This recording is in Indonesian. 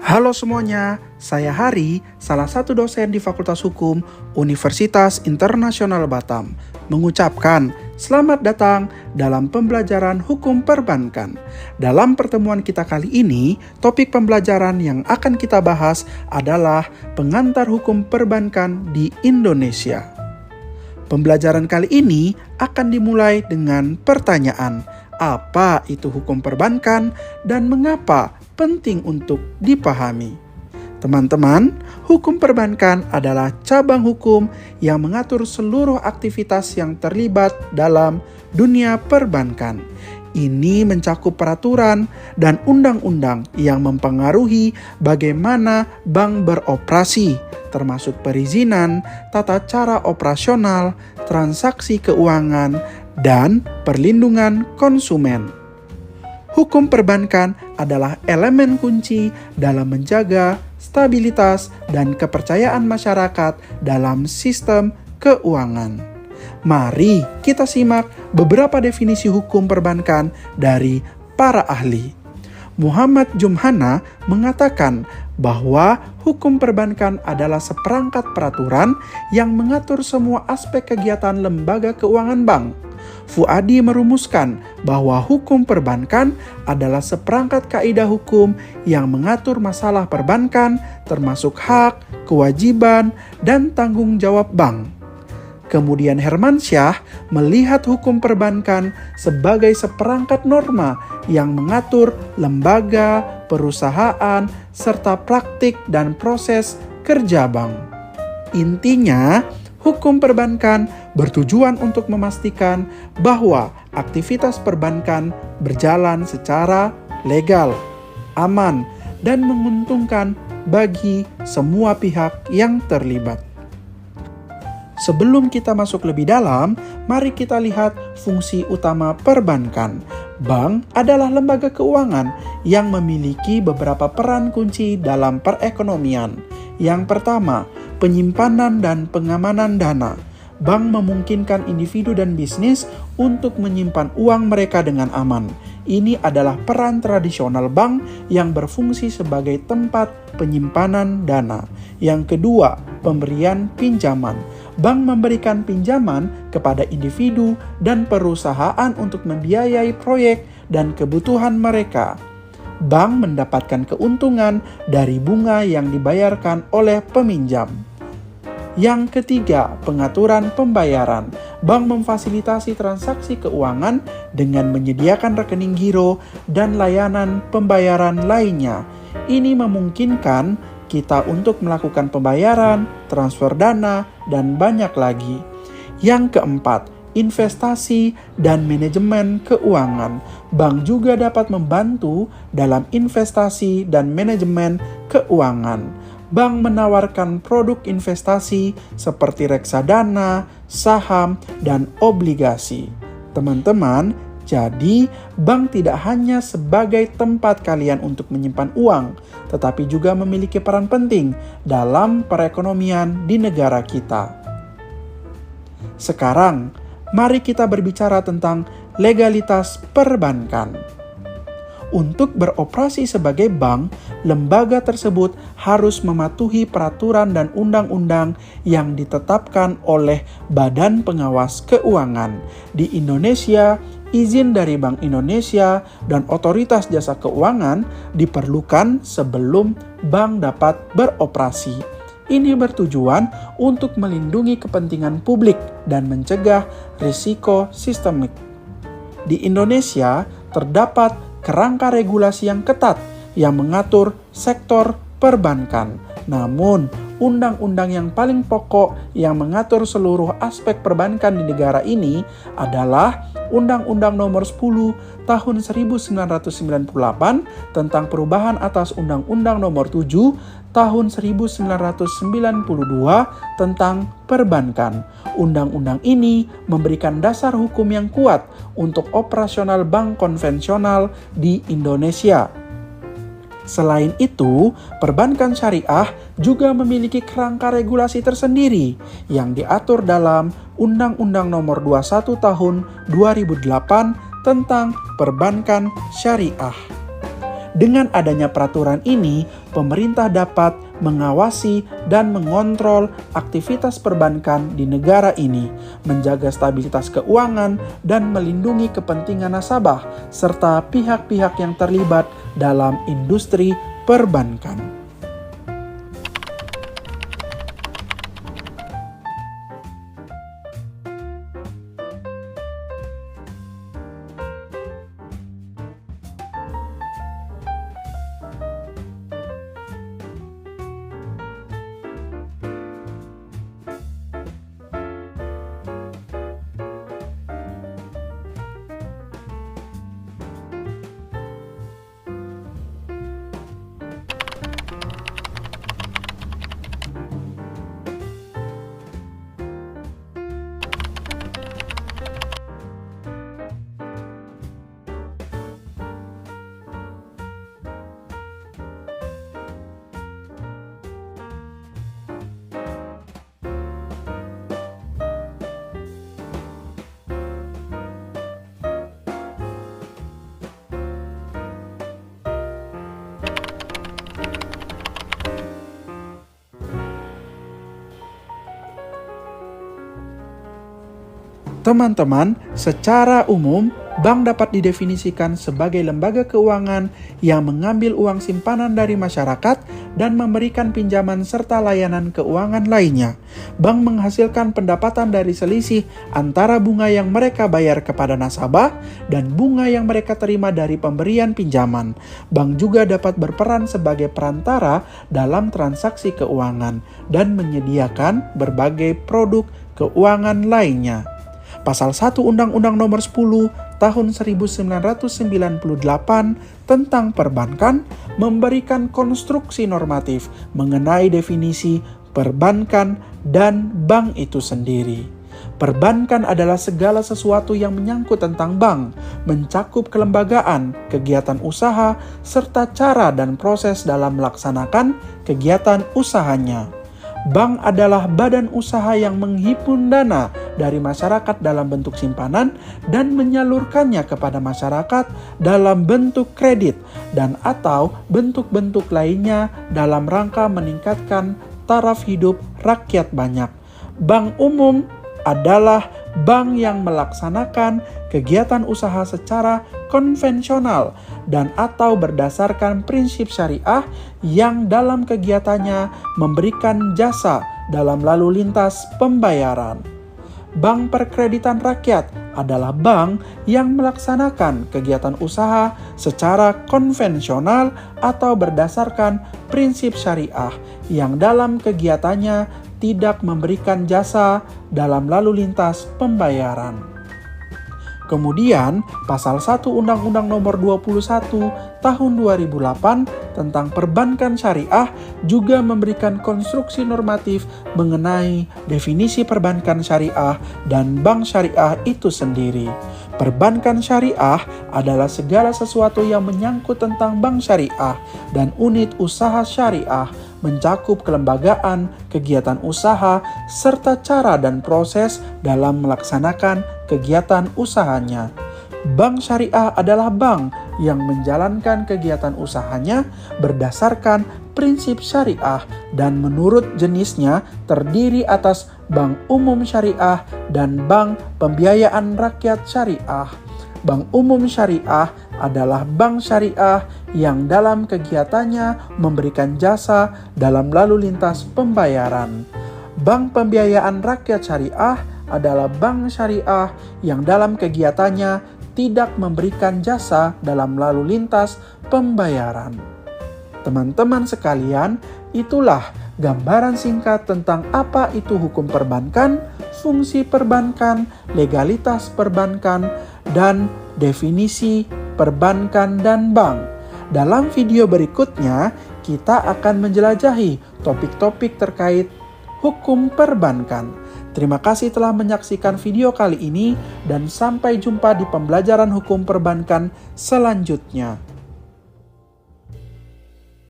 Halo semuanya, saya Hari, salah satu dosen di Fakultas Hukum Universitas Internasional Batam, mengucapkan selamat datang dalam pembelajaran hukum perbankan. Dalam pertemuan kita kali ini, topik pembelajaran yang akan kita bahas adalah pengantar hukum perbankan di Indonesia. Pembelajaran kali ini akan dimulai dengan pertanyaan, apa itu hukum perbankan dan mengapa penting untuk dipahami. Teman-teman, hukum perbankan adalah cabang hukum yang mengatur seluruh aktivitas yang terlibat dalam dunia perbankan. Ini mencakup peraturan dan undang-undang yang mempengaruhi bagaimana bank beroperasi, termasuk perizinan, tata cara operasional, transaksi keuangan, dan perlindungan konsumen. Hukum perbankan adalah elemen kunci dalam menjaga stabilitas dan kepercayaan masyarakat dalam sistem keuangan. Mari kita simak beberapa definisi hukum perbankan dari para ahli. Muhammad Jumhana mengatakan bahwa hukum perbankan adalah seperangkat peraturan yang mengatur semua aspek kegiatan lembaga keuangan bank. Fuadi merumuskan bahwa hukum perbankan adalah seperangkat kaidah hukum yang mengatur masalah perbankan, termasuk hak, kewajiban, dan tanggung jawab bank. Kemudian Hermansyah melihat hukum perbankan sebagai seperangkat norma yang mengatur lembaga, perusahaan, serta praktik dan proses kerja bank. Intinya, hukum perbankan bertujuan untuk memastikan bahwa aktivitas perbankan berjalan secara legal, aman, dan menguntungkan bagi semua pihak yang terlibat. Sebelum kita masuk lebih dalam, mari kita lihat fungsi utama perbankan. Bank adalah lembaga keuangan yang memiliki beberapa peran kunci dalam perekonomian. Yang pertama, penyimpanan dan pengamanan dana. Bank memungkinkan individu dan bisnis untuk menyimpan uang mereka dengan aman. Ini adalah peran tradisional bank yang berfungsi sebagai tempat penyimpanan dana. Yang kedua, pemberian pinjaman. Bank memberikan pinjaman kepada individu dan perusahaan untuk membiayai proyek dan kebutuhan mereka. Bank mendapatkan keuntungan dari bunga yang dibayarkan oleh peminjam. Yang ketiga, pengaturan pembayaran. Bank memfasilitasi transaksi keuangan dengan menyediakan rekening giro dan layanan pembayaran lainnya. Ini memungkinkan kita untuk melakukan pembayaran, transfer dana, dan banyak lagi. Yang keempat, investasi dan manajemen keuangan. Bank juga dapat membantu dalam investasi dan manajemen keuangan. Bank menawarkan produk investasi seperti reksadana, saham, dan obligasi. Teman-teman, jadi bank tidak hanya sebagai tempat kalian untuk menyimpan uang, tetapi juga memiliki peran penting dalam perekonomian di negara kita. Sekarang, mari kita berbicara tentang legalitas perbankan. Untuk beroperasi sebagai bank, lembaga tersebut harus mematuhi peraturan dan undang-undang yang ditetapkan oleh Badan Pengawas Keuangan. Di Indonesia, izin dari Bank Indonesia dan Otoritas Jasa Keuangan diperlukan sebelum bank dapat beroperasi. Ini bertujuan untuk melindungi kepentingan publik dan mencegah risiko sistemik. Di Indonesia, terdapat kerangka regulasi yang ketat yang mengatur sektor perbankan. Namun, undang-undang yang paling pokok yang mengatur seluruh aspek perbankan di negara ini adalah Undang-Undang Nomor 10 Tahun 1998 tentang perubahan atas Undang-Undang Nomor 7 Tahun 1992 tentang perbankan. Undang-undang ini memberikan dasar hukum yang kuat untuk operasional bank konvensional di Indonesia. Selain itu, perbankan syariah juga memiliki kerangka regulasi tersendiri yang diatur dalam Undang-Undang Nomor 21 Tahun 2008 tentang perbankan syariah. Dengan adanya peraturan ini, pemerintah dapat mengawasi dan mengontrol aktivitas perbankan di negara ini, menjaga stabilitas keuangan dan melindungi kepentingan nasabah serta pihak-pihak yang terlibat dalam industri perbankan. Teman-teman, secara umum, bank dapat didefinisikan sebagai lembaga keuangan yang mengambil uang simpanan dari masyarakat dan memberikan pinjaman serta layanan keuangan lainnya. Bank menghasilkan pendapatan dari selisih antara bunga yang mereka bayar kepada nasabah dan bunga yang mereka terima dari pemberian pinjaman. Bank juga dapat berperan sebagai perantara dalam transaksi keuangan dan menyediakan berbagai produk keuangan lainnya. Pasal 1 Undang-Undang Nomor 10 Tahun 1998 tentang perbankan memberikan konstruksi normatif mengenai definisi perbankan dan bank itu sendiri. Perbankan adalah segala sesuatu yang menyangkut tentang bank, mencakup kelembagaan, kegiatan usaha, serta cara dan proses dalam melaksanakan kegiatan usahanya. Bank adalah badan usaha yang menghimpun dana dari masyarakat dalam bentuk simpanan dan menyalurkannya kepada masyarakat dalam bentuk kredit dan atau bentuk-bentuk lainnya dalam rangka meningkatkan taraf hidup rakyat banyak. Bank umum adalah bank yang melaksanakan kegiatan usaha secara konvensional dan atau berdasarkan prinsip syariah yang dalam kegiatannya memberikan jasa dalam lalu lintas pembayaran. Bank Perkreditan Rakyat adalah bank yang melaksanakan kegiatan usaha secara konvensional atau berdasarkan prinsip syariah yang dalam kegiatannya tidak memberikan jasa dalam lalu lintas pembayaran. Kemudian, Pasal 1 Undang-Undang Nomor 21 Tahun 2008 tentang Perbankan Syariah juga memberikan konstruksi normatif mengenai definisi perbankan syariah dan bank syariah itu sendiri. Perbankan syariah adalah segala sesuatu yang menyangkut tentang bank syariah dan unit usaha syariah, mencakup kelembagaan, kegiatan usaha, serta cara dan proses dalam melaksanakan kegiatan usahanya. Bank syariah adalah bank yang menjalankan kegiatan usahanya berdasarkan prinsip syariah dan menurut jenisnya terdiri atas bank umum syariah dan bank pembiayaan rakyat syariah. Bank umum syariah adalah bank syariah yang dalam kegiatannya memberikan jasa dalam lalu lintas pembayaran. Bank pembiayaan rakyat syariah adalah bank syariah yang dalam kegiatannya tidak memberikan jasa dalam lalu lintas pembayaran. Teman-teman sekalian, itulah gambaran singkat tentang apa itu hukum perbankan, fungsi perbankan, legalitas perbankan, dan definisi perbankan dan bank. Dalam video berikutnya, kita akan menjelajahi topik-topik terkait hukum perbankan. Terima kasih telah menyaksikan video kali ini dan sampai jumpa di pembelajaran hukum perbankan selanjutnya.